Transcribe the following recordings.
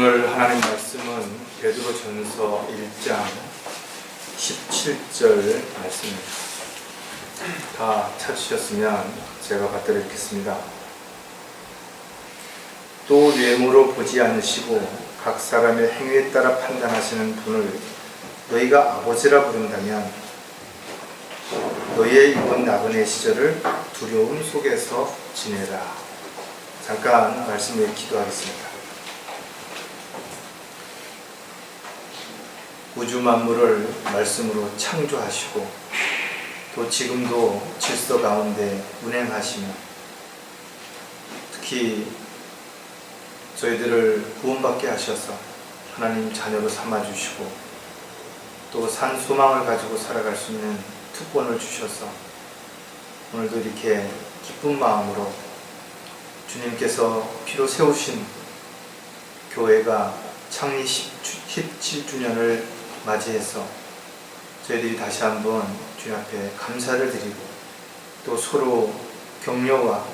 오늘 하나님 말씀은 베드로전서 1장 17절 말씀입니다. 다 찾으셨으면 제가 받들어 읽겠습니다. 또 외모로 보지 않으시고 각 사람의 행위에 따라 판단하시는 분을 너희가 아버지라 부른다면 너희의 이번 나그네 시절을 두려움 속에서 지내라. 잠깐 말씀을 기도하겠습니다. 우주 만물을 말씀으로 창조하시고 또 지금도 질서 가운데 운행하시며 특히 저희들을 구원받게 하셔서 하나님 자녀로 삼아주시고 또 산 소망을 가지고 살아갈 수 있는 특권을 주셔서 오늘도 이렇게 기쁜 마음으로 주님께서 피로 세우신 교회가 창립 17주년을 맞이해서 저희들이 다시 한번 주님 앞에 감사를 드리고 또 서로 격려와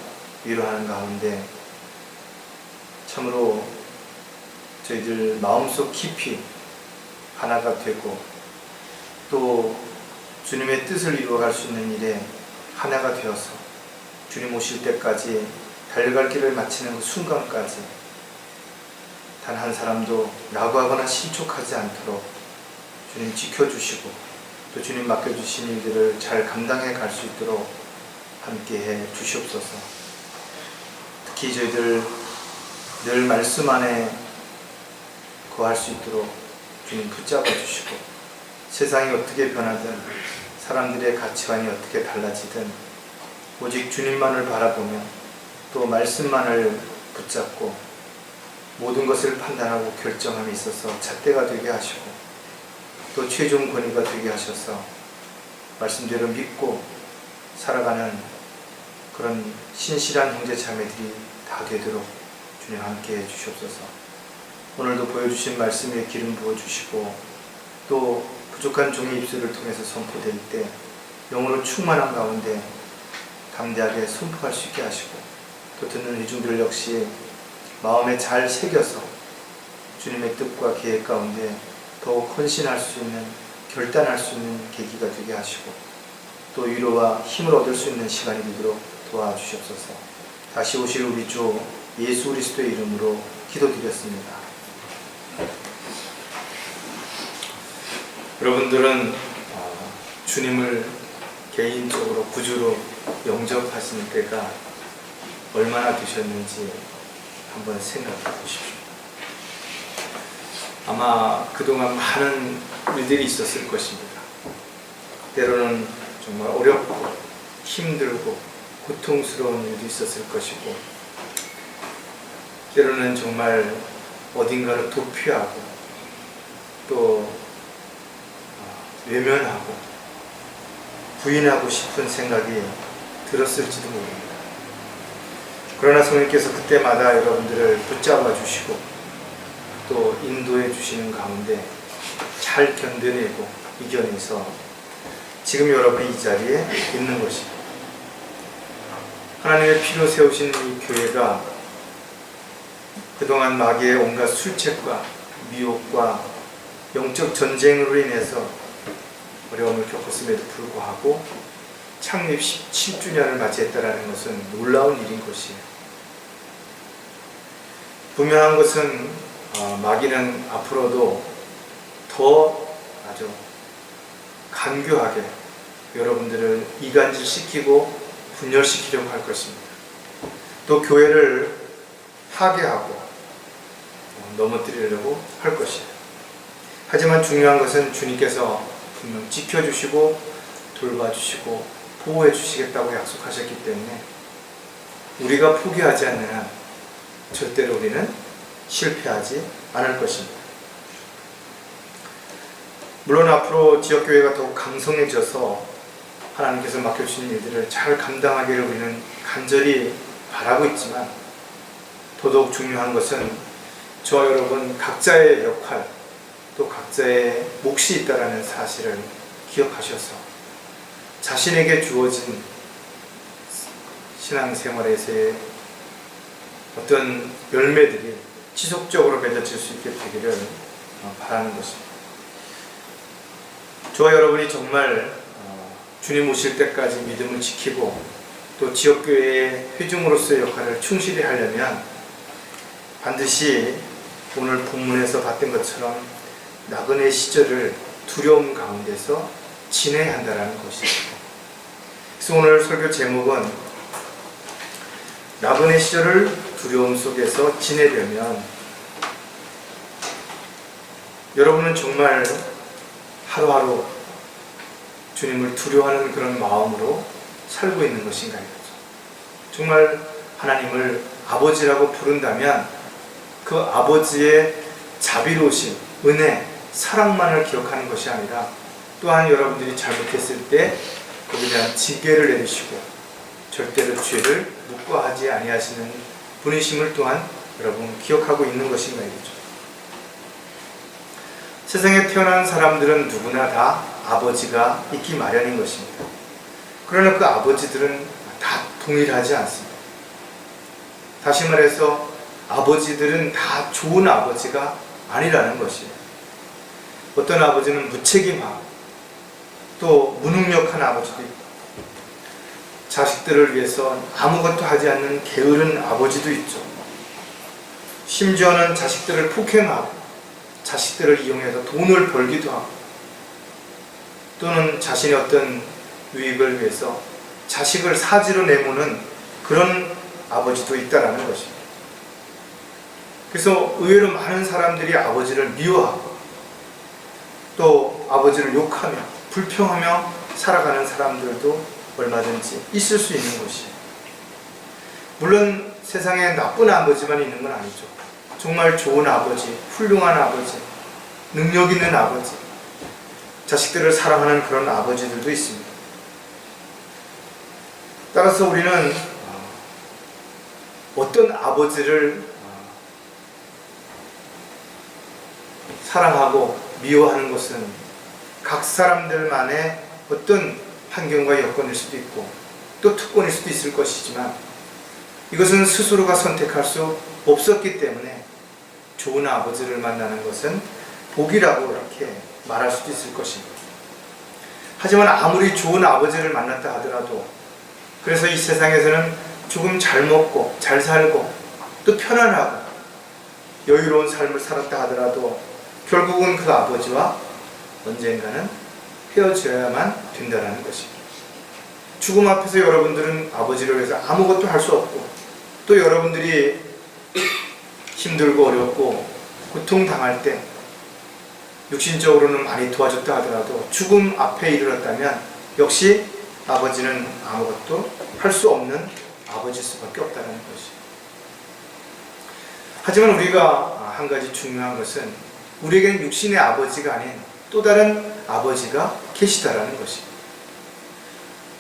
위로하는 가운데 참으로 저희들 마음속 깊이 하나가 되고 또 주님의 뜻을 이루어갈 수 있는 일에 하나가 되어서 주님 오실 때까지 달려갈 길을 마치는 그 순간까지 단 한 사람도 낙오하거나 실족하지 않도록 주님 지켜주시고 또 주님 맡겨주신 일들을 잘 감당해 갈 수 있도록 함께해 주시옵소서. 특히 저희들 늘 말씀 안에 거할 수 있도록 주님 붙잡아 주시고 세상이 어떻게 변하든 사람들의 가치관이 어떻게 달라지든 오직 주님만을 바라보며 또 말씀만을 붙잡고 모든 것을 판단하고 결정함에 있어서 잣대가 되게 하시고 또 최종 권위가 되게 하셔서 말씀대로 믿고 살아가는 그런 신실한 형제 자매들이 다 되도록 주님 함께 해주시옵소서. 오늘도 보여주신 말씀에 기름 부어주시고 또 부족한 종의 입술을 통해서 선포될 때 영으로 충만한 가운데 담대하게 선포할 수 있게 하시고 또 듣는 이중들 역시 마음에 잘 새겨서 주님의 뜻과 계획 가운데 더욱 헌신할 수 있는, 결단할 수 있는 계기가 되게 하시고 또 위로와 힘을 얻을 수 있는 시간이 되도록 도와주시옵소서. 다시 오실 우리 주 예수 그리스도의 이름으로 기도드렸습니다. 여러분들은 주님을 개인적으로 구주로 영접하시는 때가 얼마나 되셨는지 한번 생각해 보십시오. 아마 그동안 많은 일들이 있었을 것입니다. 때로는 정말 어렵고 힘들고 고통스러운 일도 있었을 것이고 때로는 정말 어딘가를 도피하고 또 외면하고 부인하고 싶은 생각이 들었을지도 모릅니다. 그러나 성령께서 그때마다 여러분들을 붙잡아 주시고 또 인도해 주시는 가운데 잘 견뎌내고 이겨내서 지금 여러분이 이 자리에 있는 것입니다. 하나님의 피로 세우신 이 교회가 그동안 마귀의 온갖 술책과 미혹과 영적 전쟁으로 인해서 어려움을 겪었음에도 불구하고 창립 17주년을 맞이했다는 것은 놀라운 일인 것이에요. 분명한 것은 마귀는 앞으로도 더 아주 간교하게 여러분들을 이간질시키고 분열시키려고 할 것입니다. 또 교회를 파괴하고 넘어뜨리려고 할 것이에요. 하지만 중요한 것은 주님께서 분명 지켜주시고 돌봐주시고 보호해 주시겠다고 약속하셨기 때문에 우리가 포기하지 않는 한 절대로 우리는 실패하지 않을 것입니다. 물론 앞으로 지역교회가 더욱 강성해져서 하나님께서 맡겨주신 일들을 잘 감당하기를 우리는 간절히 바라고 있지만 더더욱 중요한 것은 저와 여러분 각자의 역할 또 각자의 몫이 있다는 사실을 기억하셔서 자신에게 주어진 신앙생활에서의 어떤 열매들이 지속적으로 맺어질 수 있게 되기를 바라는 것입니다. 저와 여러분이 정말 주님 오실 때까지 믿음을 지키고 또 지역교회의 회중으로서의 역할을 충실히 하려면 반드시 오늘 본문에서 봤던 것처럼 나그네 시절을 두려움 가운데서 지내야 한다는 것입니다. 그래서 오늘 설교 제목은 나그네 시절을 두려움 속에서 지내려면 여러분은 정말 하루하루 주님을 두려워하는 그런 마음으로 살고 있는 것인가요? 정말 하나님을 아버지라고 부른다면 그 아버지의 자비로우심, 은혜, 사랑만을 기억하는 것이 아니라 또한 여러분들이 잘못했을 때 거기에 대한 징계를 내리시고 절대로 죄를 묵과하지 아니하시는 분이심을 또한 여러분 기억하고 있는 것인가요? 세상에 태어난 사람들은 누구나 다 아버지가 있기 마련인 것입니다. 그러나 그 아버지들은 다 동일하지 않습니다. 다시 말해서 아버지들은 다 좋은 아버지가 아니라는 것이에요. 어떤 아버지는 무책임하고 또 무능력한 아버지도 있고 자식들을 위해서 아무것도 하지 않는 게으른 아버지도 있죠. 심지어는 자식들을 폭행하고 자식들을 이용해서 돈을 벌기도 하고 또는 자신의 어떤 유익을 위해서 자식을 사지로 내모는 그런 아버지도 있다라는 것입니다. 그래서 의외로 많은 사람들이 아버지를 미워하고 또 아버지를 욕하며 불평하며 살아가는 사람들도 얼마든지 있을 수 있는 것이에요. 물론 세상에 나쁜 아버지만 있는 건 아니죠. 정말 좋은 아버지, 훌륭한 아버지, 능력 있는 아버지, 자식들을 사랑하는 그런 아버지들도 있습니다. 따라서 우리는 어떤 아버지를 사랑하고 미워하는 것은 각 사람들만의 어떤 환경과 여건일 수도 있고 또 특권일 수도 있을 것이지만 이것은 스스로가 선택할 수 없었기 때문에 좋은 아버지를 만나는 것은 복이라고 이렇게 말할 수도 있을 것입니다. 하지만 아무리 좋은 아버지를 만났다 하더라도 그래서 이 세상에서는 조금 잘 먹고 잘 살고 또 편안하고 여유로운 삶을 살았다 하더라도 결국은 그 아버지와 언젠가는 헤어져야만 된다는 것입니다. 죽음 앞에서 여러분들은 아버지를 위해서 아무것도 할 수 없고 또 여러분들이 힘들고 어렵고 고통당할 때 육신적으로는 많이 도와줬다 하더라도 죽음 앞에 이르렀다면 역시 아버지는 아무것도 할 수 없는 아버지일 수밖에 없다는 것이죠. 하지만 우리가 한 가지 중요한 것은 우리에게는 육신의 아버지가 아닌 또 다른 아버지가 계시다라는 것입니다.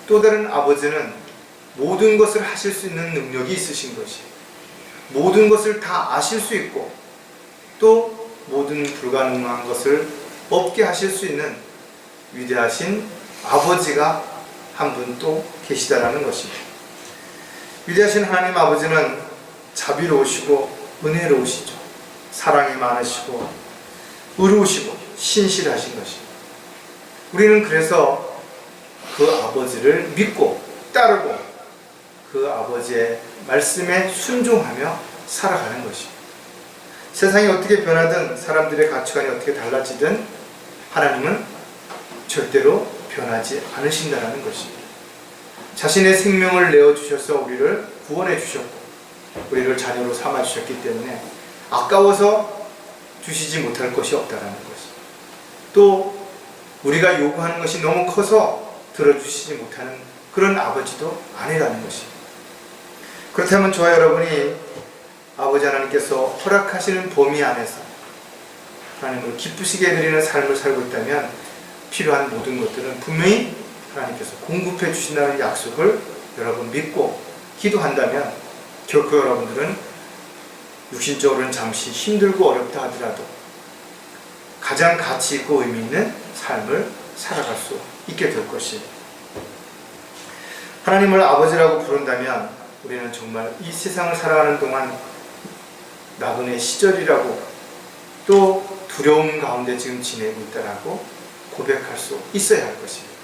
또 다른 아버지는 모든 것을 하실 수 있는 능력이 있으신 것이에요. 모든 것을 다 아실 수 있고 또 모든 불가능한 것을 없게 하실 수 있는 위대하신 아버지가 한 분 또 계시다라는 것입니다. 위대하신 하나님 아버지는 자비로우시고 은혜로우시죠. 사랑이 많으시고 의로우시고 신실하신 것입니다. 우리는 그래서 그 아버지를 믿고 따르고 그 아버지의 말씀에 순종하며 살아가는 것입니다. 세상이 어떻게 변하든 사람들의 가치관이 어떻게 달라지든 하나님은 절대로 변하지 않으신다는 것입니다. 자신의 생명을 내어주셔서 우리를 구원해 주셨고 우리를 자녀로 삼아주셨기 때문에 아까워서 주시지 못할 것이 없다는 것입니다. 또 우리가 요구하는 것이 너무 커서 들어주시지 못하는 그런 아버지도 아니라는 것입니다. 그렇다면 저와 여러분이 아버지 하나님께서 허락하시는 범위 안에서 하나님을 기쁘시게 해드리는 삶을 살고 있다면 필요한 모든 것들은 분명히 하나님께서 공급해 주신다는 약속을 여러분 믿고 기도한다면 결코 여러분들은 육신적으로는 잠시 힘들고 어렵다 하더라도 가장 가치 있고 의미 있는 삶을 살아갈 수 있게 될 것입니다. 하나님을 아버지라고 부른다면 우리는 정말 이 세상을 살아가는 동안 나그네 시절이라고 또 두려움 가운데 지금 지내고 있다라고 고백할 수 있어야 할 것입니다.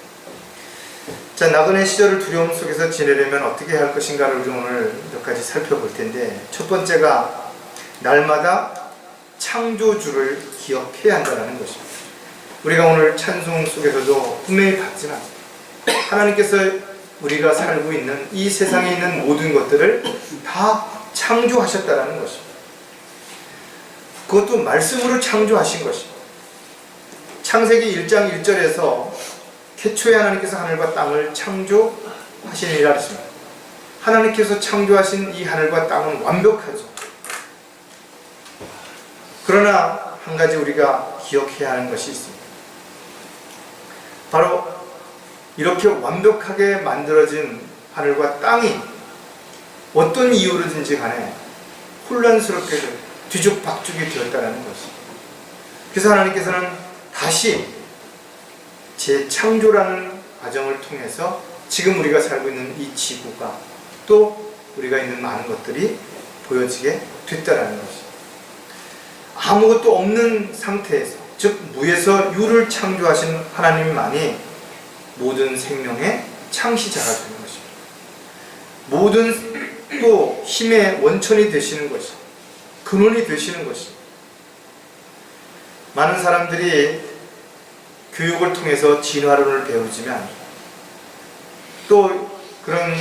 자, 나그네 시절을 두려움 속에서 지내려면 어떻게 할 것인가를 우리 오늘 몇 가지 살펴볼 텐데, 첫 번째가 날마다 창조주를 기억해야 한다는 것입니다. 우리가 오늘 찬송 속에서도 분명히 봤지만 하나님께서 우리가 살고 있는 이 세상에 있는 모든 것들을 다 창조하셨다는 것입니다. 그것도 말씀으로 창조하신 것입니다. 창세기 1장 1절에서 태초에 하나님께서 하늘과 땅을 창조하시니라 했습니다. 하나님께서 창조하신 이 하늘과 땅은 완벽하죠. 그러나 한 가지 우리가 기억해야 하는 것이 있습니다. 바로 이렇게 완벽하게 만들어진 하늘과 땅이 어떤 이유로든지 간에 혼란스럽게 뒤죽박죽이 되었다는 것입니다. 그래서 하나님께서는 다시 재창조라는 과정을 통해서 지금 우리가 살고 있는 이 지구가 또 우리가 있는 많은 것들이 보여지게 됐다는 것입니다. 아무것도 없는 상태에서, 즉 무에서 유를 창조하신 하나님만이 모든 생명의 창시자가 되는 것입니다. 모든 또 힘의 원천이 되시는 것입니다. 근원이 되시는 것입니다. 많은 사람들이 교육을 통해서 진화론을 배우지만 또 그런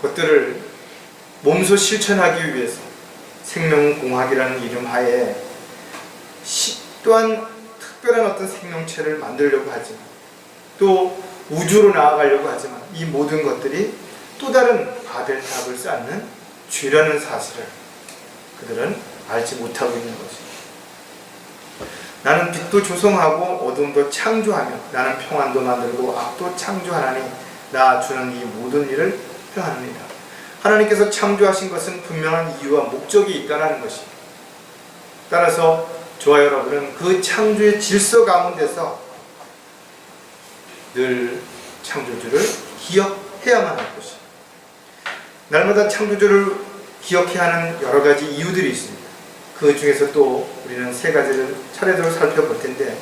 것들을 몸소 실천하기 위해서 생명공학이라는 이름 하에 또한 특별한 어떤 생명체를 만들려고 하지만 또 우주로 나아가려고 하지만 이 모든 것들이 또 다른 바벨탑을 쌓는 죄라는 사실을 그들은 알지 못하고 있는 것입니다. 나는 빛도 조성하고 어둠도 창조하며 나는 평안도 만들고 악도 창조하나니 나 주는 이 모든 일을 표하느니라. 하나님께서 창조하신 것은 분명한 이유와 목적이 있다는 것입니다. 따라서 저와 여러분은 그 창조의 질서 가운데서 늘 창조주를 기억해야만 할 것입니다. 날마다 창조주를 기억해야 하는 여러 가지 이유들이 있습니다. 그 중에서 또 우리는 세 가지를 차례대로 살펴볼 텐데,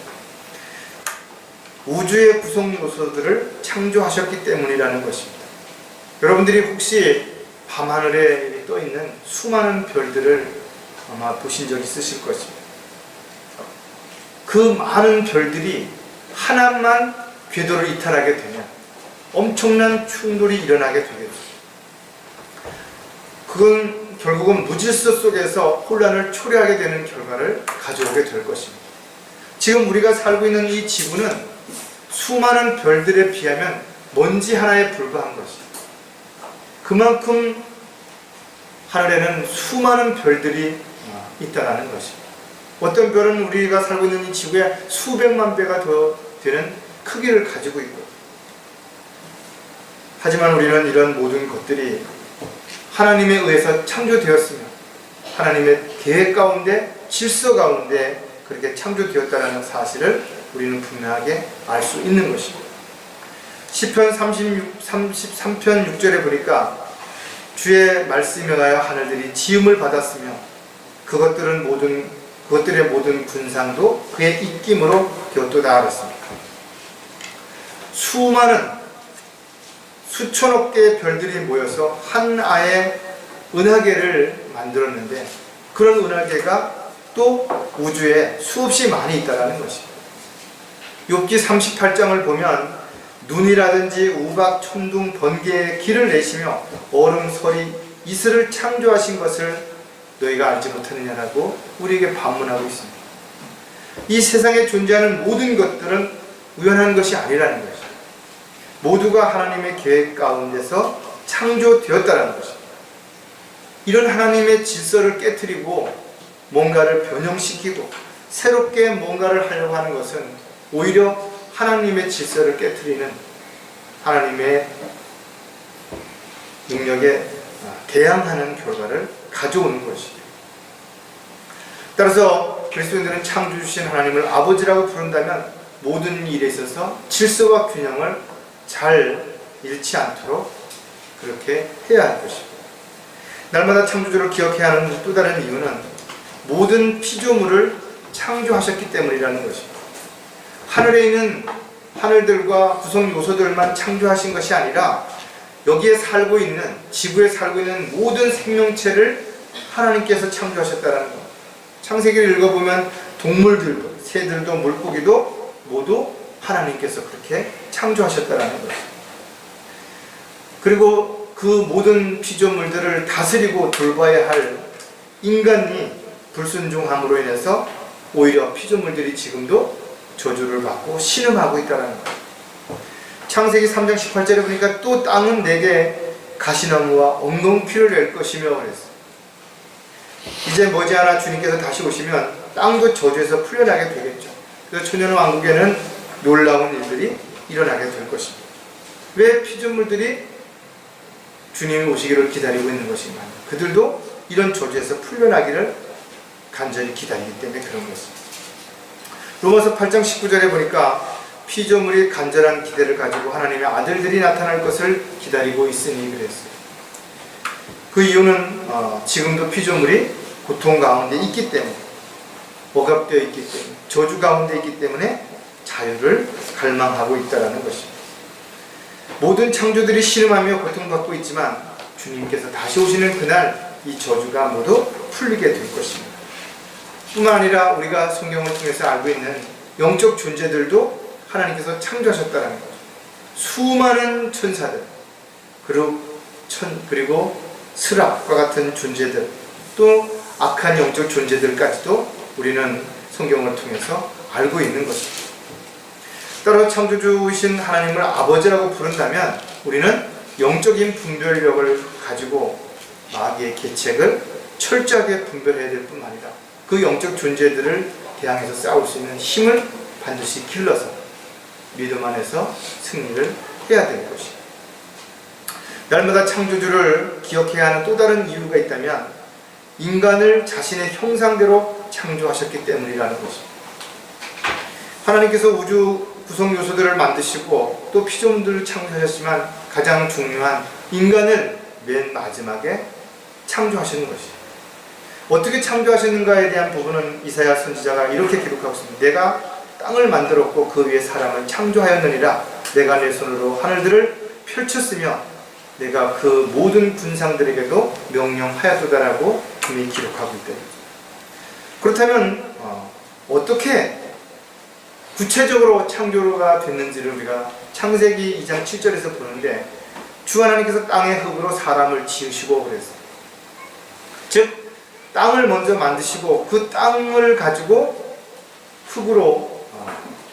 우주의 구성 요소들을 창조하셨기 때문이라는 것입니다. 여러분들이 혹시 밤하늘에 떠 있는 수많은 별들을 아마 보신 적 있으실 것입니다. 그 많은 별들이 하나만 궤도를 이탈하게 되면 엄청난 충돌이 일어나게 되겠죠. 그건 결국은 무질서 속에서 혼란을 초래하게 되는 결과를 가져오게 될 것입니다. 지금 우리가 살고 있는 이 지구는 수많은 별들에 비하면 먼지 하나에 불과한 것입니다. 그만큼 하늘에는 수많은 별들이 있다는 것입니다. 어떤 별은 우리가 살고 있는 이 지구의 수백만 배가 더 되는 크기를 가지고 있고, 하지만 우리는 이런 모든 것들이 하나님에 의해서 창조되었으며 하나님의 계획 가운데 질서 가운데 그렇게 창조되었다는 사실을 우리는 분명하게 알 수 있는 것입니다. 시편 33편 6절에 보니까 주의 말씀에 의하여 하늘들이 지음을 받았으며 그것들의 모든 군상도 그의 입김으로 되었도다 하였습니다. 수천억 개의 별들이 모여서 하나의 은하계를 만들었는데, 그런 은하계가 또 우주에 수없이 많이 있다는 것입니다. 욥기 38장을 보면 눈이라든지 우박, 천둥, 번개의 길을 내시며 얼음, 서리, 이슬을 창조하신 것을 너희가 알지 못하느냐라고 우리에게 반문하고 있습니다. 이 세상에 존재하는 모든 것들은 우연한 것이 아니라는 것입니다. 모두가 하나님의 계획 가운데서 창조되었다는 것입니다. 이런 하나님의 질서를 깨트리고 뭔가를 변형시키고 새롭게 뭔가를 하려고 하는 것은 오히려 하나님의 질서를 깨트리는 하나님의 능력에 대항하는 결과를 가져오는 것이죠. 따라서 그리스도인들은 창조주신 하나님을 아버지라고 부른다면 모든 일에 있어서 질서와 균형을 잘 잃지 않도록 그렇게 해야 할 것입니다. 날마다 창조주를 기억해야 하는 또 다른 이유는 모든 피조물을 창조하셨기 때문이라는 것입니다. 하늘에 있는 하늘들과 구성 요소들만 창조하신 것이 아니라 여기에 살고 있는, 지구에 살고 있는 모든 생명체를 하나님께서 창조하셨다는 것. 창세기를 읽어보면 동물들도, 새들도, 물고기도 모두 하나님께서 그렇게 창조하셨다는 것입니다. 그리고 그 모든 피조물들을 다스리고 돌봐야 할 인간이 불순종함으로 인해서 오히려 피조물들이 지금도 저주를 받고 신음하고 있다는 것. 창세기 3장 18절에 보니까 또 땅은 내게 가시나무와 엉겅퀴를 낼 것이며 그랬어요. 이제 머지않아 주님께서 다시 오시면 땅도 저주에서 풀려나게 되겠죠. 그래서 천년 왕국에는 놀라운 일들이 일어나게 될 것입니다. 왜 피조물들이 주님이 오시기를 기다리고 있는 것인가? 그들도 이런 저주에서 풀려나기를 간절히 기다리기 때문에 그런 것입니다. 로마서 8장 19절에 보니까 피조물이 간절한 기대를 가지고 하나님의 아들들이 나타날 것을 기다리고 있으니 그랬어요. 그 이유는 지금도 피조물이 고통 가운데 있기 때문에, 억압되어 있기 때문에, 저주 가운데 있기 때문에 자유를 갈망하고 있다는 것입니다. 모든 창조들이 신음하며 고통받고 있지만 주님께서 다시 오시는 그날 이 저주가 모두 풀리게 될 것입니다. 뿐만 아니라 우리가 성경을 통해서 알고 있는 영적 존재들도 하나님께서 창조하셨다는 거죠. 수많은 천사들, 그리고 스락과 같은 존재들, 또 악한 영적 존재들까지도 우리는 성경을 통해서 알고 있는 것입니다. 따로 창조주이신 하나님을 아버지라고 부른다면 우리는 영적인 분별력을 가지고 마귀의 계책을 철저하게 분별해야 될 뿐만 아니라 그 영적 존재들을 대항해서 싸울 수 있는 힘을 반드시 길러서 믿음 안에서 승리를 해야 될 것입니다. 날마다 창조주를 기억해야 하는 또 다른 이유가 있다면 인간을 자신의 형상대로 창조하셨기 때문이라는 것입니다. 하나님께서 우주 구성 요소들을 만드시고 또 피조물들을 창조하셨지만 가장 중요한 인간을 맨 마지막에 창조하시는 것입니다. 어떻게 창조하셨는가에 대한 부분은 이사야 선지자가 이렇게 기록하고 있습니다. 내가 땅을 만들었고 그 위에 사람을 창조하였느니라. 내가 내 손으로 하늘들을 펼쳤으며 내가 그 모든 군상들에게도 명령하였도다라고 이미 기록하고 있다. 그렇다면 어떻게 구체적으로 창조가 됐는지를 우리가 창세기 2장 7절에서 보는데 주 하나님께서 땅의 흙으로 사람을 지으시고 그랬어요. 즉 땅을 먼저 만드시고 그 땅을 가지고 흙으로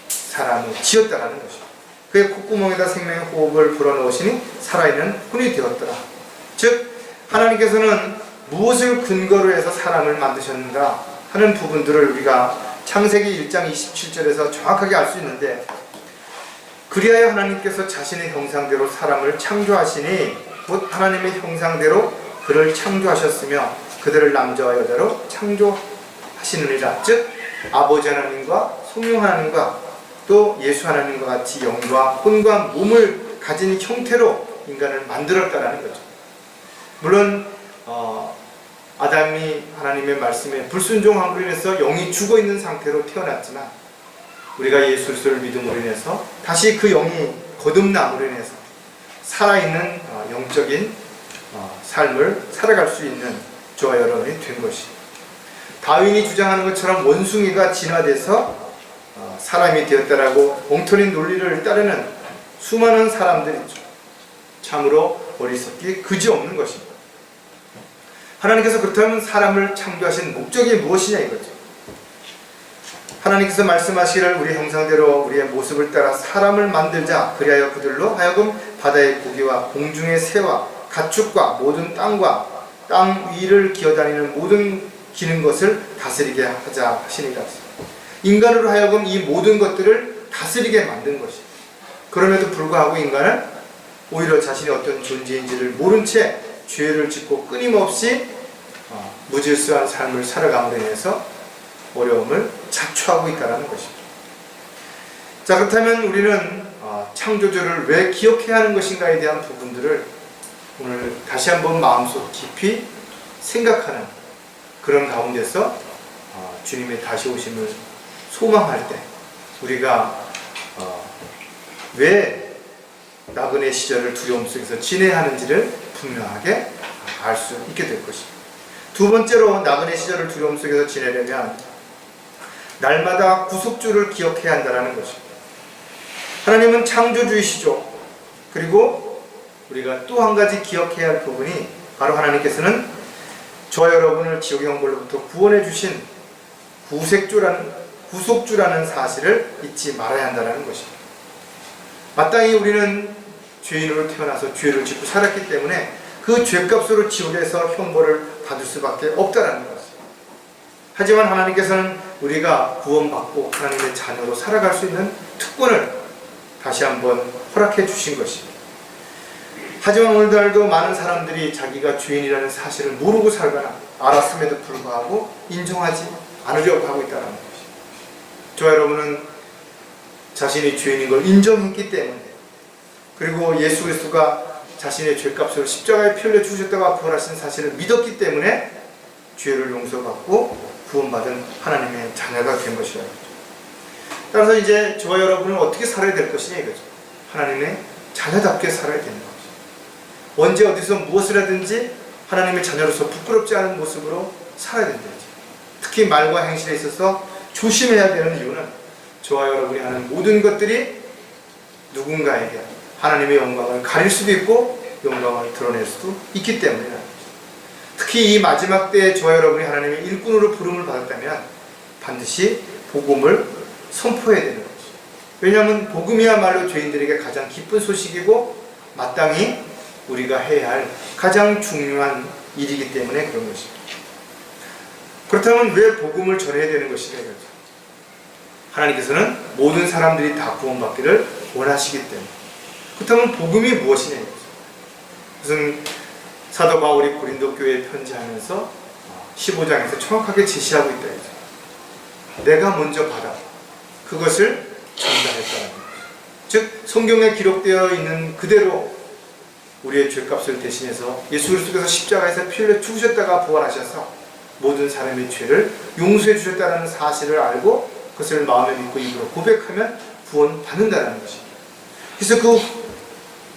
사람을 지었다라는 것입니다. 그의 콧구멍에다 생명의 호흡을 불어넣으시니 살아있는 혼이 되었더라. 즉 하나님께서는 무엇을 근거로 해서 사람을 만드셨는가 하는 부분들을 우리가 창세기 1장 27절에서 정확하게 알 수 있는데 그리하여 하나님께서 자신의 형상대로 사람을 창조하시니 곧 하나님의 형상대로 그를 창조하셨으며 그들을 남자와 여자로 창조하시느니라. 즉 아버지 하나님과 성령 하나님과 또 예수 하나님과 같이 영과 혼과 몸을 가진 형태로 인간을 만들었다라는 거죠. 물론 아담이 하나님의 말씀에 불순종함으로 인해서 영이 죽어있는 상태로 태어났지만 우리가 예수 그리스도를 믿음으로 인해서 다시 그 영이 거듭남으로 인해서 살아있는 영적인 삶을 살아갈 수 있는 저와 여러분이 된 것이 다윈이 주장하는 것처럼 원숭이가 진화돼서 사람이 되었다라고 엉터리 논리를 따르는 수많은 사람들이 있죠. 참으로 어리석기 그지없는 것입니다. 하나님께서 그렇다면 사람을 창조하신 목적이 무엇이냐 이거죠. 하나님께서 말씀하시기를 우리 형상대로 우리의 모습을 따라 사람을 만들자. 그리하여 그들로 하여금 바다의 고기와 공중의 새와 가축과 모든 땅과 땅 위를 기어다니는 모든 기는 것을 다스리게 하자 하시니라. 인간으로 하여금 이 모든 것들을 다스리게 만든 것입니다. 그럼에도 불구하고 인간은 오히려 자신이 어떤 존재인지를 모른 채 죄를 짓고 끊임없이 무질서한 삶을 살아감으로 인해서 어려움을 자초하고 있다는 것입니다. 자, 그렇다면 우리는 창조주를 왜 기억해야 하는 것인가에 대한 부분들을 오늘 다시 한번 마음속 깊이 생각하는 그런 가운데서 주님의 다시 오심을 소망할 때 우리가 왜 나그네 시절을 두려움 속에서 지내야 하는지를 분명하게 알 수 있게 될 것입니다. 두 번째로 나그네 시절을 두려움 속에서 지내려면 날마다 구속주를 기억해야 한다는 것입니다. 하나님은 창조주이시죠. 그리고 우리가 또 한 가지 기억해야 할 부분이 바로 하나님께서는 저와 여러분을 지옥의 형벌로부터 구원해 주신 구속주라는 사실을 잊지 말아야 한다는 것입니다. 마땅히 우리는 죄인으로 태어나서 죄를 짓고 살았기 때문에 그 죄값으로 지옥에서 형벌을 받을 수밖에 없다는 것입니다. 하지만 하나님께서는 우리가 구원받고 하나님의 자녀로 살아갈 수 있는 특권을 다시 한번 허락해 주신 것입니다. 하지만 오늘날도 많은 사람들이 자기가 죄인이라는 사실을 모르고 살거나 알았음에도 불구하고 인정하지 않으려고 하고 있다는 것입니다. 저와 여러분은 자신이 죄인인 걸 인정했기 때문에, 그리고 예수 그리스도가 자신의 죄값을 십자가에 피 흘려 주셨다가 부활하신 사실을 믿었기 때문에 죄를 용서받고 구원받은 하나님의 자녀가 된 것이라는 거죠. 따라서 이제 저와 여러분은 어떻게 살아야 될 것이냐 이거죠. 하나님의 자녀답게 살아야 되는 거죠. 언제 어디서 무엇을 하든지 하나님의 자녀로서 부끄럽지 않은 모습으로 살아야 된다. 특히 말과 행실에 있어서 조심해야 되는 이유는 저와 여러분이 하는 모든 것들이 누군가에게 하나님의 영광을 가릴 수도 있고 영광을 드러낼 수도 있기 때문이다. 특히 이 마지막 때에 저와 여러분이 하나님의 일꾼으로 부름을 받았다면 반드시 복음을 선포해야 되는 거죠. 왜냐하면 복음이야말로 죄인들에게 가장 기쁜 소식이고 마땅히 우리가 해야 할 가장 중요한 일이기 때문에 그런 것입니다. 그렇다면 왜 복음을 전해야 되는 것이냐 이거죠. 하나님께서는 모든 사람들이 다 구원받기를 원하시기 때문에. 그렇다면 복음이 무엇이냐 이거죠. 무슨 사도 바울이 고린도 교회에 편지하면서 15장에서 정확하게 제시하고 있다 이거죠. 내가 먼저 받아 그것을 전달했다는 거죠. 즉 성경에 기록되어 있는 그대로 우리의 죄값을 대신해서 예수 그리스도께서 십자가에서 피 흘려 죽으셨다가 부활하셔서 모든 사람의 죄를 용서해 주셨다는 사실을 알고 그것을 마음에 믿고 입으로 고백하면 구원받는다는 것입니다. 그래서 그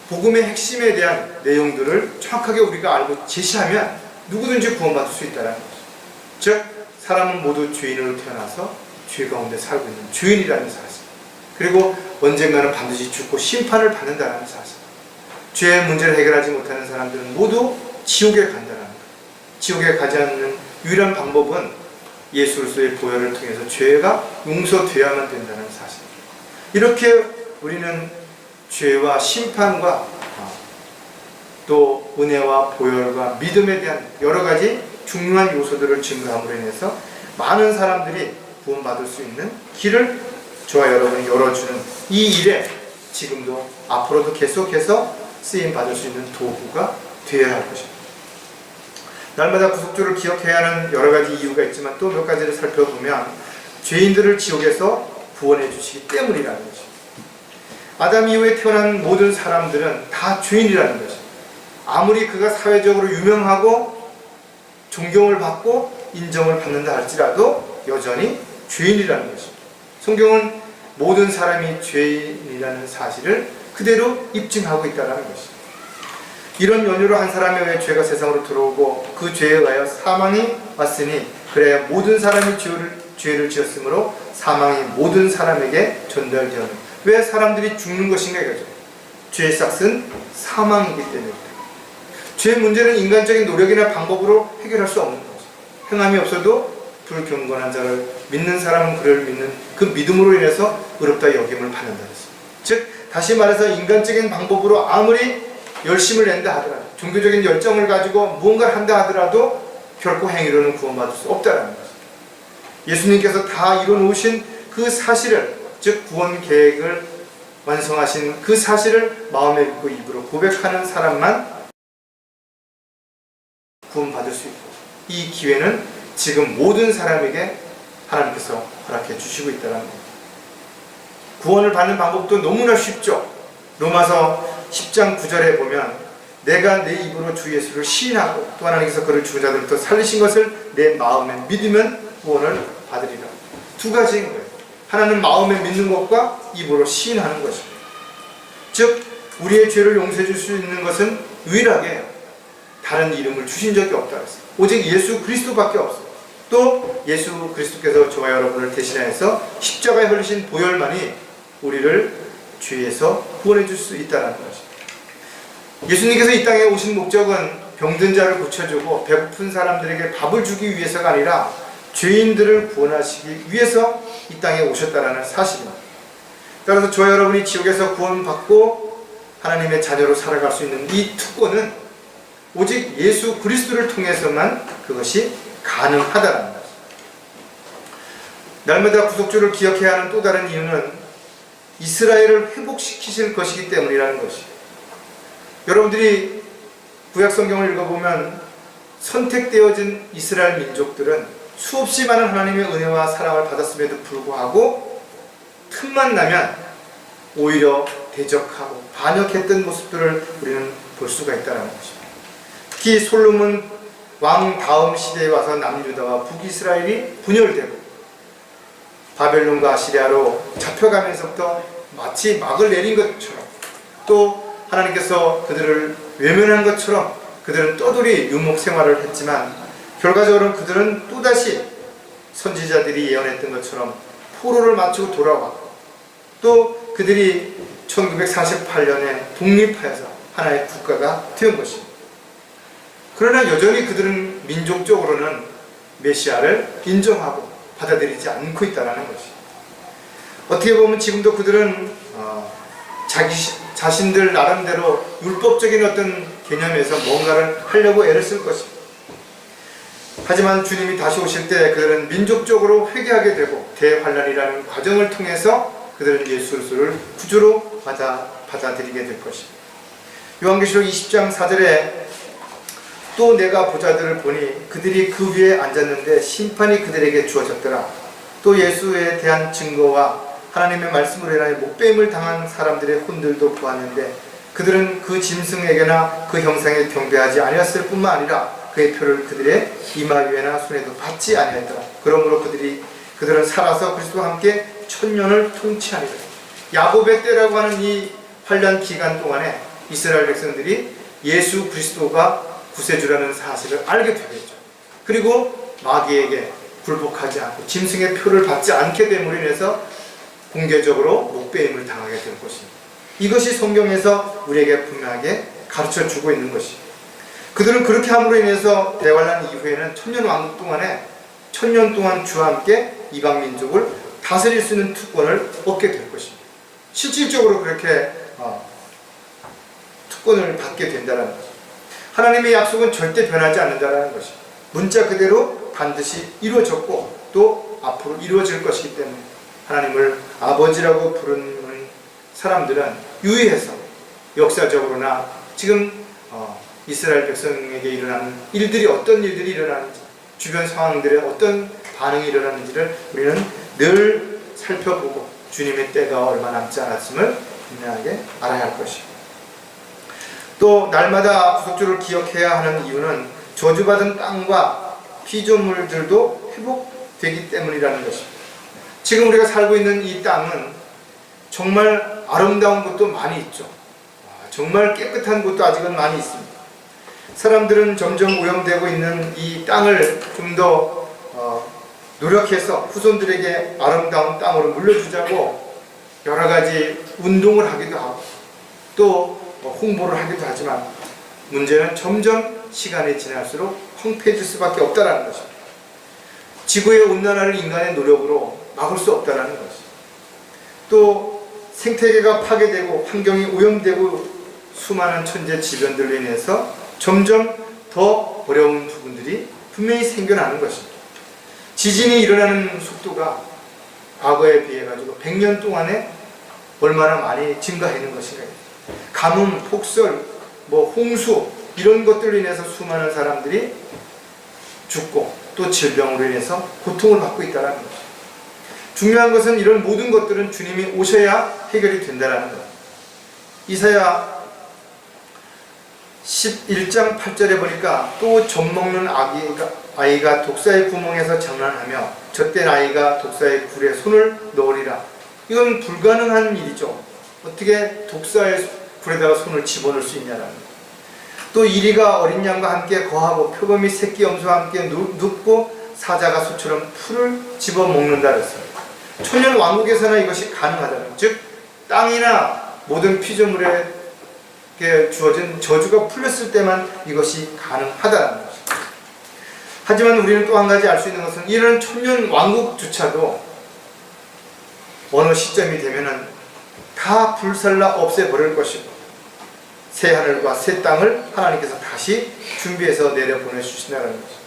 복음의 핵심에 대한 내용들을 정확하게 우리가 알고 제시하면 누구든지 구원받을 수 있다는 것입니다. 즉 사람은 모두 죄인으로 태어나서 죄 가운데 살고 있는 죄인이라는 사실, 그리고 언젠가는 반드시 죽고 심판을 받는다는 사실, 죄의 문제를 해결하지 못하는 사람들은 모두 지옥에 간다는 것. 지옥에 가지 않는 유일한 방법은 예수 그리스도의 보혈을 통해서 죄가 용서되어야만 된다는 사실. 이렇게 우리는 죄와 심판과 또 은혜와 보혈과 믿음에 대한 여러 가지 중요한 요소들을 증거함으로 인해서 많은 사람들이 구원받을 수 있는 길을 저와 여러분이 열어주는 이 일에 지금도 앞으로도 계속해서 쓰임받을 수 있는 도구가 되어야 할 것입니다. 날마다 구속주를 기억해야 하는 여러 가지 이유가 있지만 또 몇 가지를 살펴보면 죄인들을 지옥에서 구원해 주시기 때문이라는 것입니다. 아담 이후에 태어난 모든 사람들은 다 죄인이라는 것입니다. 아무리 그가 사회적으로 유명하고 존경을 받고 인정을 받는다 할지라도 여전히 죄인이라는 것입니다. 성경은 모든 사람이 죄인이라는 사실을 그대로 입증하고 있다는 것입니다. 이런 연유로 한 사람에 의해 죄가 세상으로 들어오고 그 죄에 의하여 사망이 왔으니 그래야 모든 사람이 죄를 지었으므로 사망이 모든 사람에게 전달되었는. 왜 사람들이 죽는 것인가 이거죠. 죄의 싹은 사망이기 때문입니다. 죄의 문제는 인간적인 노력이나 방법으로 해결할 수 없는 거죠. 행함이 없어도 불경건한 자를 믿는 사람은 그를 믿는 그 믿음으로 인해서 의롭다 여김을 받는다 했습니다. 즉 다시 말해서 인간적인 방법으로 아무리 열심을 낸다 하더라도, 종교적인 열정을 가지고 무언가를 한다 하더라도 결코 행위로는 구원받을 수 없다는 것입니다. 예수님께서 다 이뤄놓으신 그 사실을, 즉 구원 계획을 완성하신 그 사실을 마음에 믿고 입으로 고백하는 사람만 구원받을 수 있고, 이 기회는 지금 모든 사람에게 하나님께서 허락해 주시고 있다는 겁니다. 구원을 받는 방법도 너무나 쉽죠. 로마서 10장 9절에 보면 내가 내 입으로 주 예수를 시인하고 또 하나님께서 그를 죽은 자들부터 살리신 것을 내 마음에 믿으면 구원을 받으리라. 두 가지인 거예요. 하나는 마음에 믿는 것과 입으로 시인하는 것입니다. 즉 우리의 죄를 용서해 줄 수 있는 것은 유일하게 다른 이름을 주신 적이 없다 그랬어요. 오직 예수 그리스도밖에 없어요. 또 예수 그리스도께서 저와 여러분을 대신해서 십자가에 흘리신 보혈만이 우리를 죄에서 구원해 줄 수 있다는 것입니다. 예수님께서 이 땅에 오신 목적은 병든 자를 고쳐주고 배고픈 사람들에게 밥을 주기 위해서가 아니라 죄인들을 구원하시기 위해서 이 땅에 오셨다는 사실입니다. 따라서 저와 여러분이 지옥에서 구원받고 하나님의 자녀로 살아갈 수 있는 이 특권은 오직 예수 그리스도를 통해서만 그것이 가능하다는 것입니다. 날마다 구속주를 기억해야 하는 또 다른 이유는 이스라엘을 회복시키실 것이기 때문이라는 것이에요. 여러분들이 구약 성경을 읽어보면 선택되어진 이스라엘 민족들은 수없이 많은 하나님의 은혜와 사랑을 받았음에도 불구하고 틈만 나면 오히려 대적하고 반역했던 모습들을 우리는 볼 수가 있다는 것입니다. 특히 솔로몬 왕 다음 시대에 와서 남유다와 북이스라엘이 분열되고 바벨론과 아시리아로 잡혀가면서부터 마치 막을 내린 것처럼 또 하나님께서 그들을 외면한 것처럼 그들은 떠돌이 유목 생활을 했지만 결과적으로는 그들은 또다시 선지자들이 예언했던 것처럼 포로를 마치고 돌아왔고 또 그들이 1948년에 독립하여서 하나의 국가가 된 것입니다. 그러나 여전히 그들은 민족적으로는 메시아를 인정하고 받아들이지 않고 있다는 것입니다. 어떻게 보면 지금도 그들은 자신들 나름대로 율법적인 어떤 개념에서 뭔가를 하려고 애를 쓸 것입니다. 하지만 주님이 다시 오실 때 그들은 민족적으로 회개하게 되고 대환란이라는 과정을 통해서 그들은 예수 그리스도를 구주로 받아들이게 될 것입니다. 요한계시록 20장 4절에 또 내가 보자들을 보니 그들이 그 위에 앉았는데 심판이 그들에게 주어졌더라. 또 예수에 대한 증거와 하나님의 말씀으로 인하여 목배임을 당한 사람들의 혼들도 보았는데 그들은 그 짐승에게나 그 형상에 경배하지 아니었을 뿐만 아니라 그의 표를 그들의 이마 위에나 손에도 받지 아니했더라. 그러므로 그들은 살아서 그리스도와 함께 천년을 통치하리라. 야곱의 때라고 하는 이 환란 기간 동안에 이스라엘 백성들이 예수 그리스도가 구세주라는 사실을 알게 되겠죠. 그리고 마귀에게 굴복하지 않고 짐승의 표를 받지 않게 됨으로 인해서 공개적으로 목배임을 당하게 될 것입니다. 이것이 성경에서 우리에게 분명하게 가르쳐주고 있는 것입니다. 그들은 그렇게 함으로 인해서 대환란 이후에는 천년 왕국 동안에 천년 동안 주와 함께 이방 민족을 다스릴 수 있는 특권을 얻게 될 것입니다. 실질적으로 그렇게 특권을 받게 된다는 것입니다. 하나님의 약속은 절대 변하지 않는다는 것입니다. 문자 그대로 반드시 이루어졌고 또 앞으로 이루어질 것이기 때문에 하나님을 아버지라고 부르는 사람들은 유의해서 역사적으로나 지금 이스라엘 백성에게 일어나는 일들이 어떤 일들이 일어나는지 주변 상황들에 어떤 반응이 일어나는지를 우리는 늘 살펴보고 주님의 때가 얼마 남지 않았음을 분명하게 알아야 할 것입니다. 또 날마다 구속주를 기억해야 하는 이유는 저주받은 땅과 피조물들도 회복되기 때문이라는 것입니다. 지금 우리가 살고 있는 이 땅은 정말 아름다운 곳도 많이 있죠. 정말 깨끗한 곳도 아직은 많이 있습니다. 사람들은 점점 오염되고 있는 이 땅을 좀 더 노력해서 후손들에게 아름다운 땅으로 물려주자고 여러 가지 운동을 하기도 하고 또 홍보를 하기도 하지만 문제는 점점 시간이 지날수록 황폐해질 수밖에 없다는 것입니다. 지구의 온난화를 인간의 노력으로 막을 수 없다는 것입니다. 또 생태계가 파괴되고 환경이 오염되고 수많은 천재 질병들로 인해서 점점 더 어려운 부분들이 분명히 생겨나는 것입니다. 지진이 일어나는 속도가 과거에 비해 가지고 100년 동안에 얼마나 많이 증가하는 것인가. 가뭄, 폭설, 홍수 이런 것들로 인해서 수많은 사람들이 죽고 또 질병으로 인해서 고통을 받고 있다는 것입니다. 중요한 것은 이런 모든 것들은 주님이 오셔야 해결이 된다는 것. 이사야 11장 8절에 보니까 또 젖먹는 아이가 독사의 구멍에서 장난하며 젖된 아이가 독사의 굴에 손을 넣으리라. 이건 불가능한 일이죠. 어떻게 독사의 굴에다가 손을 집어넣을 수 있냐라는 거예요. 또 이리가 어린 양과 함께 거하고 표범이 새끼 염소와 함께 눕고 사자가 소처럼 풀을 집어먹는다 그랬어요. 천년 왕국에서나 이것이 가능하다는, 즉 땅이나 모든 피조물에 주어진 저주가 풀렸을 때만 이것이 가능하다는 것입니다. 하지만 우리는 또 한 가지 알 수 있는 것은 이런 천년 왕국조차도 어느 시점이 되면은 다 불살라 없애버릴 것이고 새 하늘과 새 땅을 하나님께서 다시 준비해서 내려보내주신다는 것입니다.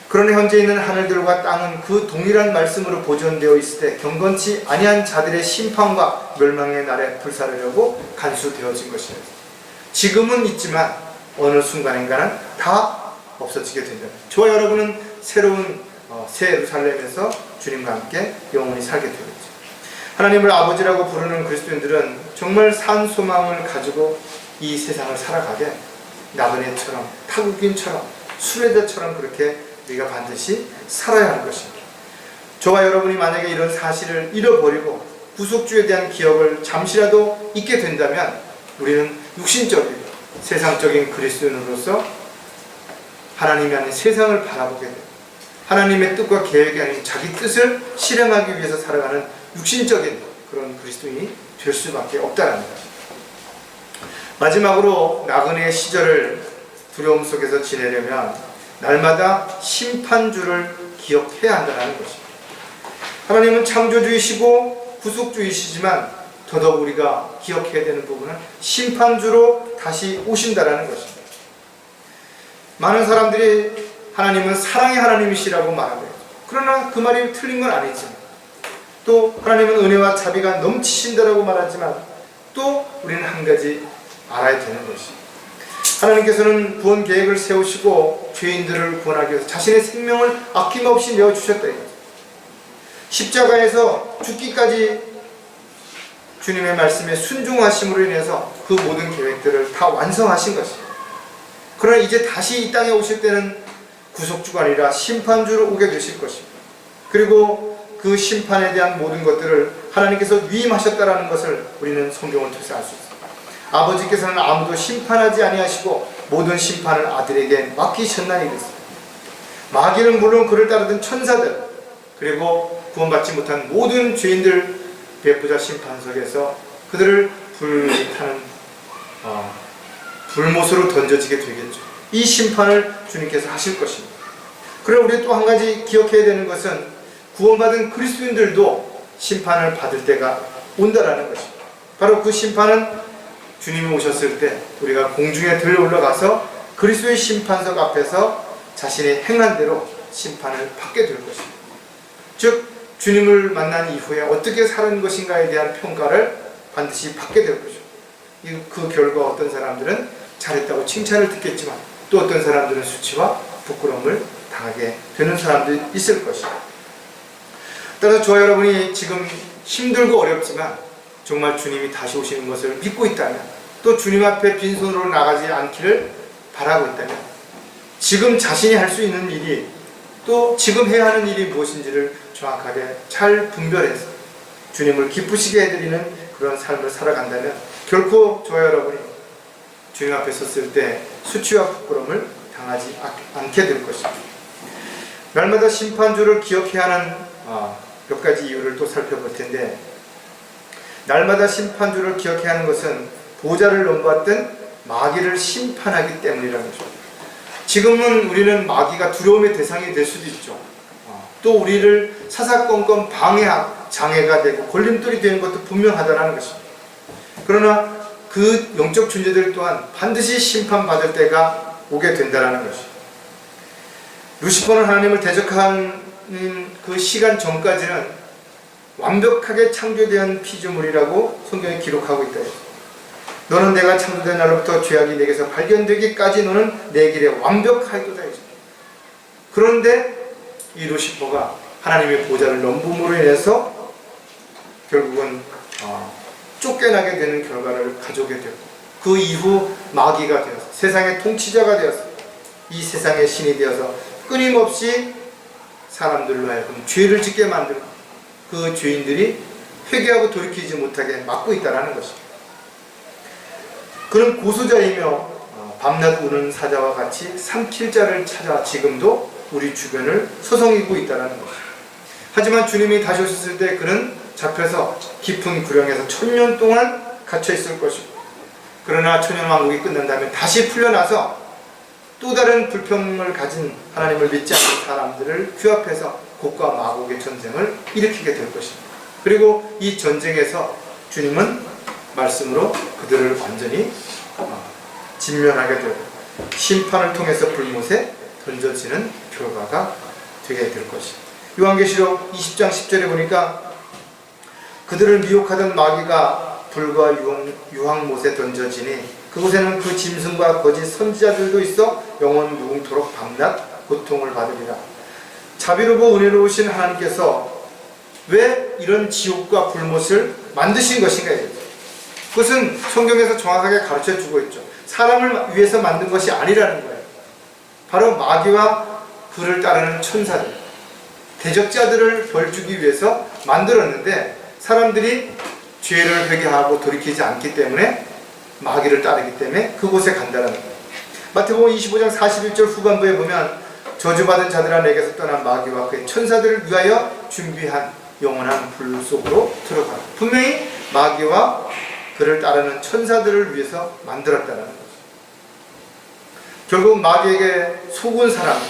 그러나 현재 있는 하늘들과 땅은 그 동일한 말씀으로 보존되어 있을 때 경건치 아니한 자들의 심판과 멸망의 날에 불사르려고 간수되어진 것입니다. 지금은 있지만 어느 순간인가는 다 없어지게 된다. 저와 여러분은 새로운 새 예루살렘에서 주님과 함께 영원히 살게 되겠죠. 하나님을 아버지라고 부르는 그리스도인들은 정말 산 소망을 가지고 이 세상을 살아가게 나그네처럼 타국인처럼 순례자처럼 그렇게 우리가 반드시 살아야 하는 것입니다. 저와 여러분이 만약에 이런 사실을 잃어버리고 구속주에 대한 기억을 잠시라도 잊게 된다면 우리는 육신적이고 세상적인 그리스도인으로서 하나님이 아닌 세상을 바라보게 됩니다. 하나님의 뜻과 계획이 아닌 자기 뜻을 실행하기 위해서 살아가는 육신적인 그런 그리스도인이 될 수밖에 없다는 것입니다. 마지막으로 나그네의 시절을 두려움 속에서 지내려면 날마다 심판주를 기억해야 한다는 것입니다. 하나님은 창조주이시고 구속주이시지만 더더욱 우리가 기억해야 되는 부분은 심판주로 다시 오신다는 것입니다. 많은 사람들이 하나님은 사랑의 하나님이시라고 말합니다. 그러나 그 말이 틀린 건 아니지만 또 하나님은 은혜와 자비가 넘치신다라고 말하지만 또 우리는 한 가지 알아야 되는 것이, 하나님께서는 구원 계획을 세우시고 죄인들을 구원하기 위해서 자신의 생명을 아낌없이 내어주셨다. 십자가에서 죽기까지 주님의 말씀에 순종하심으로 인해서 그 모든 계획들을 다 완성하신 것입니다. 그러나 이제 다시 이 땅에 오실 때는 구속주가 아니라 심판주로 오게 되실 것입니다. 그리고 그 심판에 대한 모든 것들을 하나님께서 위임하셨다는 것을 우리는 성경을 통해서 알 수 있습니다. 아버지께서는 아무도 심판하지 아니하시고 모든 심판을 아들에게 맡기셨나니 그랬습니다. 마귀는 물론 그를 따르던 천사들 그리고 구원받지 못한 모든 죄인들 배부자 심판석에서 그들을 불타는 불못으로 던져지게 되겠죠. 이 심판을 주님께서 하실 것입니다. 그럼 우리 또 한 가지 기억해야 되는 것은 구원받은 그리스도인들도 심판을 받을 때가 온다라는 것입니다. 바로 그 심판은 주님이 오셨을 때 우리가 공중에 들어 올라가서 그리스도의 심판석 앞에서 자신의 행한 대로 심판을 받게 될 것입니다. 즉 주님을 만난 이후에 어떻게 사는 것인가에 대한 평가를 반드시 받게 될 것입니다. 그 결과 어떤 사람들은 잘했다고 칭찬을 듣겠지만 또 어떤 사람들은 수치와 부끄러움을 당하게 되는 사람들이 있을 것입니다. 따라서 저와 여러분이 지금 힘들고 어렵지만 정말 주님이 다시 오시는 것을 믿고 있다면 또 주님 앞에 빈손으로 나가지 않기를 바라고 있다면 지금 자신이 할 수 있는 일이 또 지금 해야 하는 일이 무엇인지를 정확하게 잘 분별해서 주님을 기쁘시게 해드리는 그런 삶을 살아간다면 결코 저와 여러분이 주님 앞에 섰을 때 수치와 부끄러움을 당하지 않게 될 것입니다. 날마다 심판주를 기억해야 하는 몇 가지 이유를 또 살펴볼 텐데, 날마다 심판주를 기억해야 하는 것은 보좌를 넘보았던 마귀를 심판하기 때문이라는 것입니다. 지금은 우리는 마귀가 두려움의 대상이 될 수도 있죠. 또 우리를 사사건건 장애가 되고 걸림돌이 되는 것도 분명하다는 것입니다. 그러나 그 영적 존재들 또한 반드시 심판받을 때가 오게 된다는 것입니다. 루시퍼는 하나님을 대적하는 그 시간 전까지는 완벽하게 창조된 피조물이라고 성경에 기록하고 있다. 너는 내가 창조된 날로부터 죄악이 내게서 발견되기까지 너는 내 길에 완벽하도다. 그런데 이 루시퍼가 하나님의 보좌를 넘봄으로 인해서 결국은 쫓겨나게 되는 결과를 가져오게 되고 그 이후 마귀가 되어서 세상의 통치자가 되어서 이 세상의 신이 되어서 끊임없이 사람들로 하여금 죄를 짓게 만들고 그 죄인들이 회개하고 돌이키지 못하게 막고 있다는 것입니다. 그는 고소자이며 밤낮 우는 사자와 같이 삼킬 자를 찾아 지금도 우리 주변을 서성이고 있다는 것입니다. 하지만 주님이 다시 오셨을 때 그는 잡혀서 깊은 구령에서 1000년 동안 갇혀 있을 것이고, 그러나 천년왕국이 끝난다면 다시 풀려나서 또 다른 불평을 가진 하나님을 믿지 않는 사람들을 규합해서 곡과 마곡의 전쟁을 일으키게 될 것입니다. 그리고 이 전쟁에서 주님은 말씀으로 그들을 완전히 진멸하게 되고 심판을 통해서 불못에 던져지는 결과가 되게 될 것입니다. 요한계시록 20장 10절에 보니까 그들을 미혹하던 마귀가 불과 유황못에 던져지니 그곳에는 그 짐승과 거짓 선지자들도 있어 영원 무궁토록 밤낮 고통을 받으리라. 자비로고 은혜로우신 하나님께서 왜 이런 지옥과 불못을 만드신 것인가? 그것은 성경에서 정확하게 가르쳐주고 있죠. 사람을 위해서 만든 것이 아니라는 거예요. 바로 마귀와 그를 따르는 천사들, 대적자들을 벌주기 위해서 만들었는데 사람들이 죄를 회개하고 돌이키지 않기 때문에 마귀를 따르기 때문에 그곳에 간다는 거예요. 마태복음 25장 41절 후반부에 보면 저주받은 자들아 내게서 떠난 마귀와 그의 천사들을 위하여 준비한 영원한 불 속으로 들어가라. 분명히 마귀와 그를 따르는 천사들을 위해서 만들었다는 거죠. 결국 마귀에게 속은 사람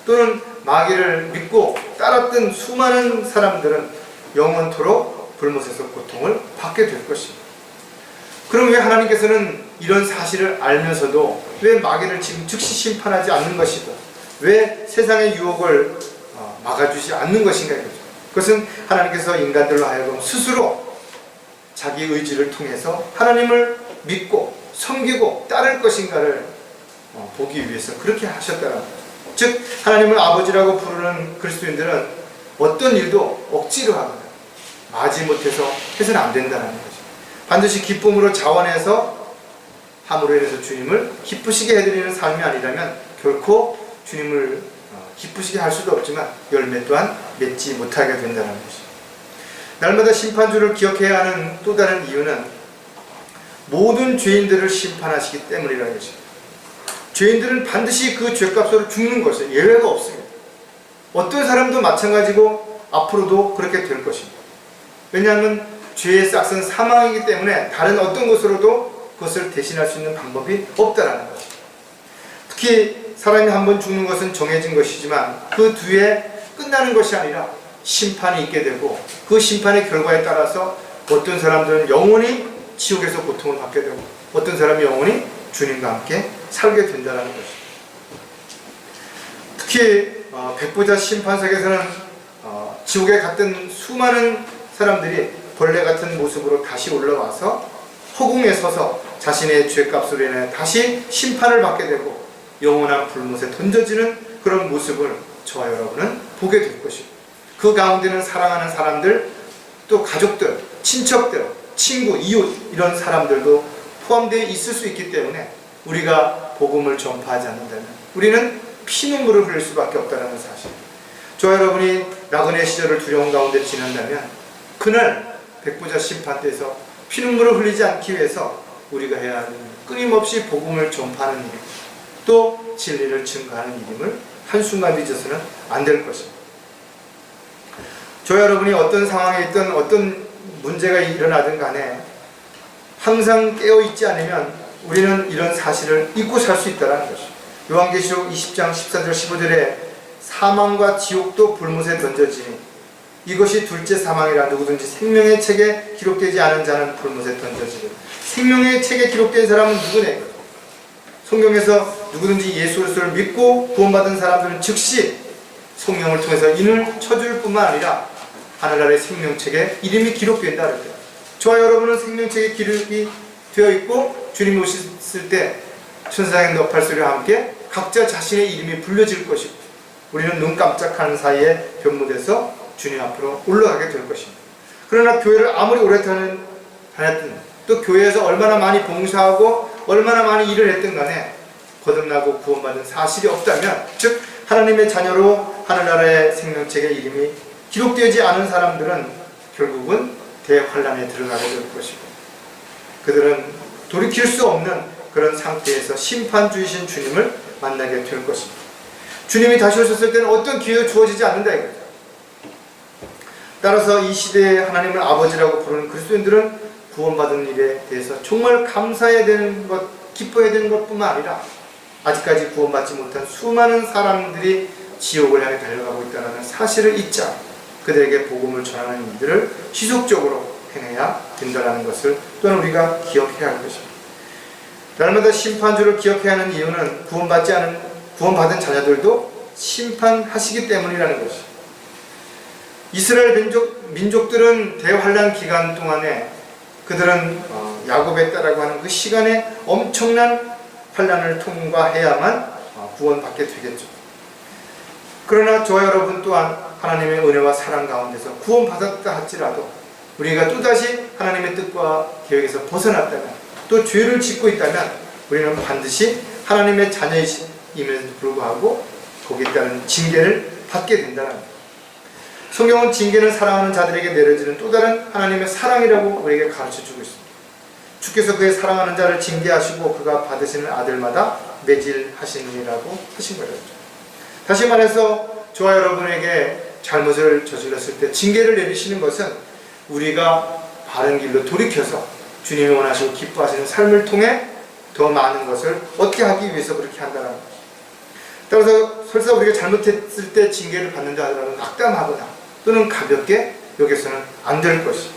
또는 마귀를 믿고 따랐던 수많은 사람들은 영원토록 불못에서 고통을 받게 될 것입니다. 그럼 왜 하나님께서는 이런 사실을 알면서도 왜 마귀를 지금 즉시 심판하지 않는 것이고 왜 세상의 유혹을 막아주지 않는 것인가? 그것은 하나님께서 인간들로 하여금 스스로 자기 의지를 통해서 하나님을 믿고 섬기고 따를 것인가를 보기 위해서 그렇게 하셨다는 거죠. 즉 하나님을 아버지라고 부르는 그리스도인들은 어떤 일도 억지로 하거나 마지못해서 해서는 안 된다는 거죠. 반드시 기쁨으로 자원해서 함으로 인해서 주님을 기쁘시게 해드리는 삶이 아니라면 결코 주님을 기쁘시게 할 수도 없지만 열매 또한 맺지 못하게 된다는 것이죠. 날마다 심판주를 기억해야 하는 또 다른 이유는 모든 죄인들을 심판하시기 때문이라는 것입니다. 죄인들은 반드시 그 죄값으로 죽는 것이에요. 예외가 없습니다. 어떤 사람도 마찬가지고 앞으로도 그렇게 될 것입니다. 왜냐하면 죄의 싹은 사망이기 때문에 다른 어떤 것으로도 그것을 대신할 수 있는 방법이 없다라는 거죠. 특히 사람이 한 번 죽는 것은 정해진 것이지만 그 뒤에 끝나는 것이 아니라 심판이 있게 되고 그 심판의 결과에 따라서 어떤 사람들은 영원히 지옥에서 고통을 받게 되고 어떤 사람이 영원히 주님과 함께 살게 된다는 것이죠. 특히 백보자 심판석에서는 지옥에 갔던 수많은 사람들이 벌레 같은 모습으로 다시 올라와서 허공에 서서 자신의 죄값으로 인해 다시 심판을 받게 되고 영원한 불못에 던져지는 그런 모습을 저와 여러분은 보게 될 것입니다. 그 가운데는 사랑하는 사람들, 또 가족들, 친척들, 친구, 이웃 이런 사람들도 포함되어 있을 수 있기 때문에 우리가 복음을 전파하지 않는다면 우리는 피눈물을 흘릴 수밖에 없다는 사실. 저와 여러분이 나그네 시절을 두려운 가운데 지낸다면 그날 백보자 심판 때에서 피눈물을 흘리지 않기 위해서 우리가 해야 하는 끊임없이 복음을 전파하는 일, 또 진리를 증거하는 일임을 한순간 잊어서는 안 될 것입니다. 저와 여러분이 어떤 상황에 있든 어떤 문제가 일어나든 간에 항상 깨어있지 않으면 우리는 이런 사실을 잊고 살 수 있다는 것입니다. 요한계시록 20장 14절 15절에 사망과 지옥도 불못에 던져지니 이것이 둘째 사망이라 누구든지 생명의 책에 기록되지 않은 자는 불못에 던져지리라. 생명의 책에 기록된 사람은 누구냐? 성경에서 누구든지 예수 그리스도를 믿고 구원받은 사람들은 즉시 성령을 통해서 인을 쳐줄 뿐만 아니라 하늘나라의 생명책에 이름이 기록된다 그랬대요. 저와 여러분은 생명책에 기록이 되어 있고 주님이 오셨을 때 천사의 너팔소리와 함께 각자 자신의 이름이 불려질 것이고 우리는 눈 깜짝하는 사이에 변모돼서 주님 앞으로 올라가게 될 것입니다. 그러나 교회를 아무리 오래 다녔든 또 교회에서 얼마나 많이 봉사하고 얼마나 많이 일을 했든 간에 거듭나고 구원받은 사실이 없다면, 즉 하나님의 자녀로 하늘나라의 생명책에 이름이 기록되지 않은 사람들은 결국은 대환란에 들어가게 될 것이고, 그들은 돌이킬 수 없는 그런 상태에서 심판주이신 주님을 만나게 될 것입니다. 주님이 다시 오셨을 때는 어떤 기회가 주어지지 않는다 이거죠. 따라서 이 시대에 하나님을 아버지라고 부르는 그리스도인들은 구원받은 일에 대해서 정말 감사해야 되는 것, 기뻐해야 되는 것뿐만 아니라 아직까지 구원받지 못한 수많은 사람들이 지옥을 향해 달려가고 있다는 사실을 잊자 그들에게 복음을 전하는 일들을 지속적으로 행해야 된다는 것을 또한 우리가 기억해야 할 것입니다. 날마다 심판주를 기억해야 하는 이유는 구원받은 자녀들도 심판하시기 때문이라는 것입니다. 이스라엘 민족들은 대환란 기간 동안에 그들은 야곱의 딸이라고 하는 그 시간에 엄청난 환란을 통과해야만 구원받게 되겠죠. 그러나 저와 여러분 또한 하나님의 은혜와 사랑 가운데서 구원받았다 할지라도 우리가 또다시 하나님의 뜻과 계획에서 벗어났다면, 또 죄를 짓고 있다면 우리는 반드시 하나님의 자녀임에도 불구하고 거기에 따른 징계를 받게 된다는 거예요. 성경은 징계는 사랑하는 자들에게 내려지는 또 다른 하나님의 사랑이라고 우리에게 가르쳐주고 있습니다. 주께서 그의 사랑하는 자를 징계하시고 그가 받으시는 아들마다 매질하시느니라고 하신 거죠. 다시 말해서 저와 여러분에게 잘못을 저질렀을 때 징계를 내리시는 것은 우리가 바른 길로 돌이켜서 주님이 원하시고 기뻐하시는 삶을 통해 더 많은 것을 얻게 하기 위해서 그렇게 한다는 것입니다. 따라서 설사 우리가 잘못했을 때 징계를 받는다 하더라도 낙담하거나 또는 가볍게 여기서는 안 될 것입니다.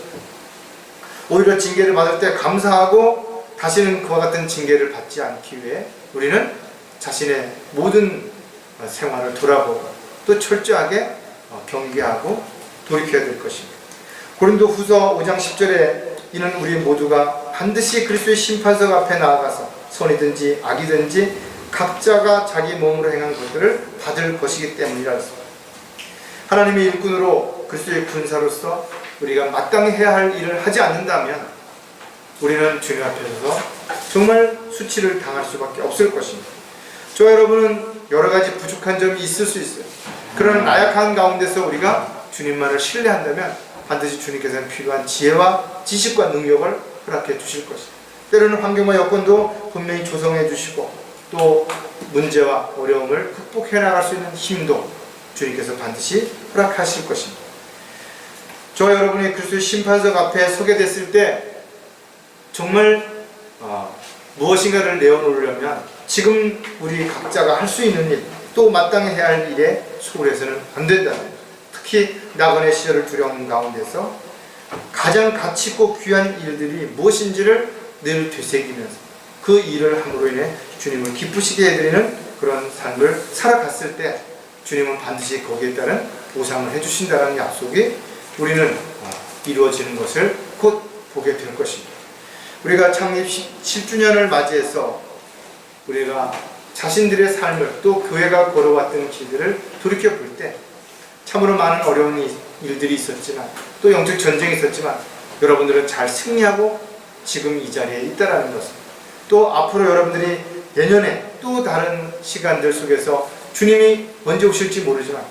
오히려 징계를 받을 때 감사하고 다시는 그와 같은 징계를 받지 않기 위해 우리는 자신의 모든 생활을 돌아보고 또 철저하게 경계하고 돌이켜야 될 것입니다. 고린도후서 5장 10절에 이는 우리 모두가 반드시 그리스도의 심판석 앞에 나아가서 선이든지 악이든지 각자가 자기 몸으로 행한 것들을 받을 것이기 때문이라 했습니다. 하나님의 일꾼으로 그리스도의 군사로서 우리가 마땅히 해야 할 일을 하지 않는다면 우리는 주님 앞에서 정말 수치를 당할 수밖에 없을 것입니다. 저와 여러분은 여러 가지 부족한 점이 있을 수 있어요. 그런 나약한 가운데서 우리가 주님만을 신뢰한다면 반드시 주님께서는 필요한 지혜와 지식과 능력을 허락해 주실 것입니다. 때로는 환경과 여건도 분명히 조성해 주시고 또 문제와 어려움을 극복해 나갈 수 있는 힘도 주님께서 반드시 허락하실 것입니다. 저와 여러분이 그리스도의 심판석 앞에 서게 됐을 때 정말 무엇인가를 내어놓으려면 지금 우리 각자가 할 수 있는 일, 또 마땅히 해야 할 일에 소홀해서는 안 된다는 거예요. 특히 나그네 시절을 두려운 가운데서 가장 가치있고 귀한 일들이 무엇인지를 늘 되새기면서 그 일을 함으로 인해 주님을 기쁘시게 해드리는 그런 삶을 살아갔을 때 주님은 반드시 거기에 따른 보상을 해주신다는 약속이 우리는 이루어지는 것을 곧 보게 될 것입니다. 우리가 창립 10주년을 맞이해서 우리가 자신들의 삶을 또 교회가 걸어왔던 길들을 돌이켜볼 때 참으로 많은 어려운 일들이 있었지만 또 영적 전쟁이 있었지만 여러분들은 잘 승리하고 지금 이 자리에 있다는 것을, 또 앞으로 여러분들이 내년에 또 다른 시간들 속에서 주님이 언제 오실지 모르지만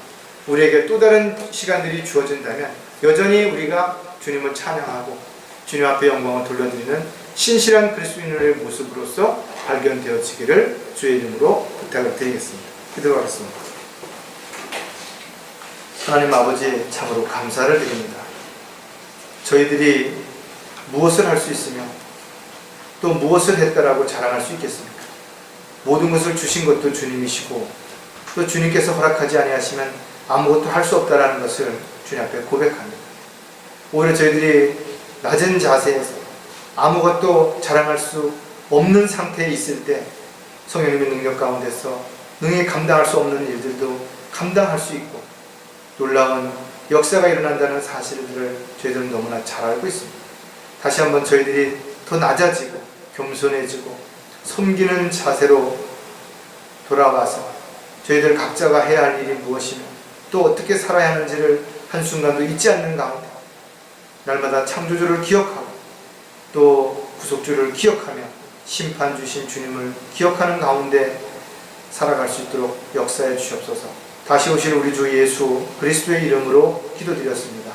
우리에게 또 다른 시간들이 주어진다면 여전히 우리가 주님을 찬양하고 주님 앞에 영광을 돌려드리는 신실한 그리스도인의 모습으로서 발견되어지기를 주의 이름으로 부탁을 드리겠습니다. 기도하겠습니다. 하나님 아버지, 참으로 감사를 드립니다. 저희들이 무엇을 할 수 있으며 또 무엇을 했다라고 자랑할 수 있겠습니까? 모든 것을 주신 것도 주님이시고 또 주님께서 허락하지 아니하시면 아무것도 할 수 없다라는 것을 주님 앞에 고백합니다. 오히려 저희들이 낮은 자세에서 아무것도 자랑할 수 없는 상태에 있을 때 성령님의 능력 가운데서 능히 감당할 수 없는 일들도 감당할 수 있고 놀라운 역사가 일어난다는 사실을 저희들은 너무나 잘 알고 있습니다. 다시 한번 저희들이 더 낮아지고 겸손해지고 섬기는 자세로 돌아와서 저희들 각자가 해야 할 일이 무엇이며 또 어떻게 살아야 하는지를 한순간도 잊지 않는 가운데 날마다 창조주를 기억하고 또 구속주를 기억하며 심판 주신 주님을 기억하는 가운데 살아갈 수 있도록 역사해 주시옵소서. 다시 오실 우리 주 예수 그리스도의 이름으로 기도드렸습니다.